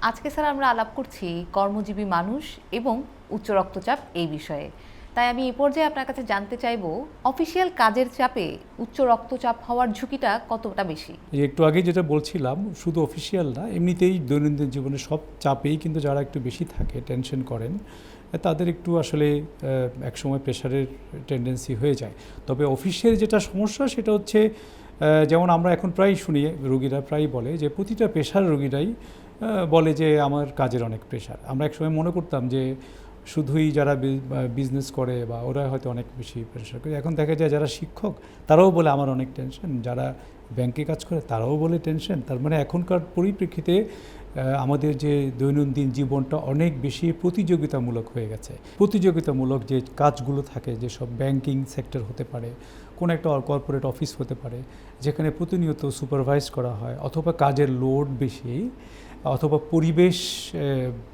আজকে স্যার আমরা আলাপ করছি কর্মজীবী মানুষ এবং উচ্চ রক্তচাপ এই বিষয়ে। তাই আমি এই পর্যায়ে আপনার কাছে জানতে চাইবো, অফিসিয়াল কাজের চাপে উচ্চ রক্তচাপ হওয়ার ঝুঁকিটা কতটা বেশি? একটু আগে যেটা বলছিলাম, শুধু অফিসিয়াল না, এমনিতেই দৈনন্দিন জীবনে সব চাপেই কিন্তু যারা একটু বেশি থাকে, টেনশন করেন, তাদের একটু আসলে একসময় প্রেশারের টেন্ডেন্সি হয়ে যায়। তবে অফিসের যেটা সমস্যা সেটা হচ্ছে, যেমন আমরা এখন প্রায় শুনি, রোগীরা প্রায় বলে যে প্রতিটা পেশার রোগীরাই বলে যে আমার কাজের অনেক প্রেশার। আমরা একসময় মনে করতাম যে শুধুই যারা বিজনেস করে বা ওরা হয়তো অনেক বেশি প্রেশার করে। এখন দেখা যায় যারা শিক্ষক তারাও বলে আমার অনেক টেনশন, যারা ব্যাংকে কাজ করে তারাও বলে টেনশন। তার মানে এখনকার পরিপ্রেক্ষিতে আমাদের যে দৈনন্দিন জীবনটা অনেক বেশি প্রতিযোগিতামূলক হয়ে গেছে। প্রতিযোগিতামূলক যে কাজগুলো থাকে, যেসব ব্যাংকিং সেক্টর হতে পারে, কোনো একটা কর্পোরেট অফিস হতে পারে, যেখানে প্রতিনিয়ত সুপারভাইজ করা হয়, অথবা কাজের লোড বেশি, অথবা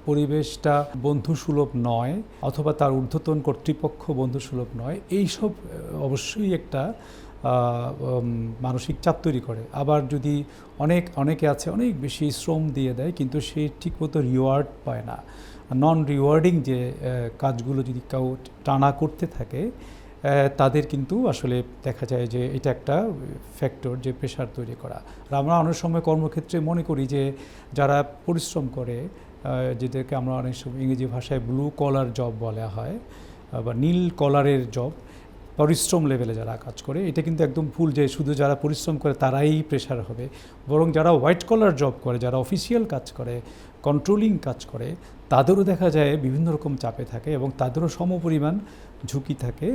পরিবেশটা বন্ধুসুলভ নয়, অথবা তার ঊর্ধ্বতন কর্তৃপক্ষ বন্ধুসুলভ নয়, এইসব অবশ্যই একটা মানসিক চাপ তৈরি করে। আবার যদি অনেকে আছে অনেক বেশি শ্রম দিয়ে দেয় কিন্তু সে ঠিকমতো রিওয়ার্ড পায় না। নন রিওয়ার্ডিং যে কাজগুলো যদি কেউ টানা করতে থাকে, তাদের কিন্তু আসলে দেখা যায় যে এটা একটা ফ্যাক্টর যে প্রেশার তৈরি করা। আর আমরা অনেক সময় কর্মক্ষেত্রে মনে করি যে যারা পরিশ্রম করে, যেটাকে আমরা অনেক সময় ইংরেজি ভাষায় ব্লু কলার জব বলা হয় বা নীল কলারের জব, পরিশ্রম লেভেলে যারা কাজ করে, এটা কিন্তু একদম ভুল যে শুধু যারা পরিশ্রম করে তারাই প্রেশার হবে। বরং যারা হোয়াইট কলার জব করে, যারা অফিসিয়াল কাজ করে, কন্ট্রোলিং কাজ করে, তাদেরও দেখা যায় বিভিন্ন রকম চাপে থাকে এবং তাদেরও সমপরিমাণ ঝুঁকি থাকে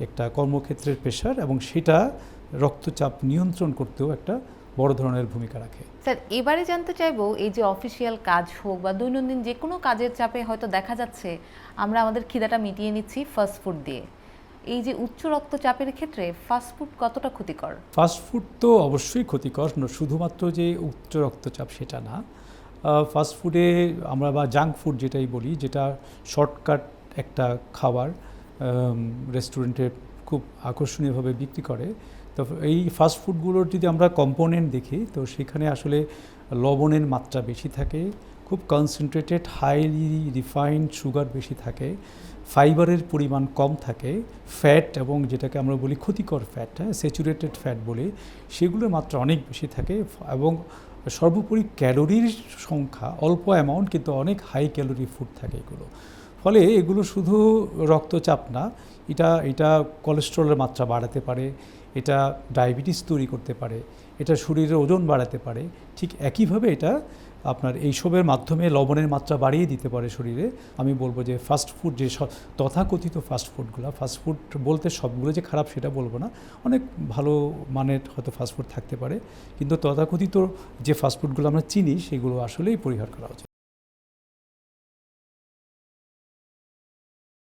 একটা কর্মক্ষেত্রের প্রেশার, এবং সেটা রক্তচাপ নিয়ন্ত্রণ করতেও একটা বড় ধরনের ভূমিকা রাখে। স্যার, এবারে জানতে চাইবো, এই যে অফিসিয়াল কাজ হোক বা দৈনন্দিন যে কোনো কাজের চাপে হয়তো দেখা যাচ্ছে আমরা আমাদের খিদাটা মিটিয়ে নিচ্ছি ফাস্ট ফুড দিয়ে। এই যে উচ্চ রক্তচাপের ক্ষেত্রে ফাস্ট ফুড কতটা ক্ষতিকর? ফাস্ট ফুড তো অবশ্যই ক্ষতিকর, শুধুমাত্র যে উচ্চ রক্তচাপ সেটা না। ফাস্ট ফুডে আমরা বা জাঙ্ক ফুড যেটাই বলি, যেটা শর্টকাট একটা খাবার, রেস্টুরেন্টে খুব আকর্ষণীয়ভাবে বিক্রি করে। তো এই ফাস্ট ফুডগুলোর যদি আমরা কম্পোনেন্ট দেখি, তো সেখানে আসলে লবণের মাত্রা বেশি থাকে, খুব কনসেন্ট্রেটেড হাইলি রিফাইন্ড সুগার বেশি থাকে, ফাইবারের পরিমাণ কম থাকে, ফ্যাট এবং যেটাকে আমরা বলি ক্ষতিকর ফ্যাট, স্যাচুরেটেড ফ্যাট বলি, সেগুলোর মাত্রা অনেক বেশি থাকে, এবং সর্বোপরি ক্যালোরির সংখ্যা অল্প অ্যামাউন্ট কিন্তু অনেক হাই ক্যালোরি ফুড থাকে এগুলো। ফলে এগুলো শুধু রক্তচাপ না, এটা কোলেস্টেরলের মাত্রা বাড়াতে পারে, এটা ডায়াবেটিস তৈরি করতে পারে, এটা শরীরের ওজন বাড়াতে পারে। ঠিক একইভাবে এটা আপনার এইসবের মাধ্যমে লবণের মাত্রা বাড়িয়ে দিতে পারে শরীরে। আমি বলবো যে ফাস্ট ফুড, যে তথাকথিত ফাস্ট ফুড বলতে সবগুলো যে খারাপ সেটা বলবো না, অনেক ভালো মানের হয়তো ফাস্ট ফুড থাকতে পারে, কিন্তু তথাকথিত যে ফাস্ট ফুডগুলো আমরা চিনি সেগুলো আসলেই পরিহার করা উচিত।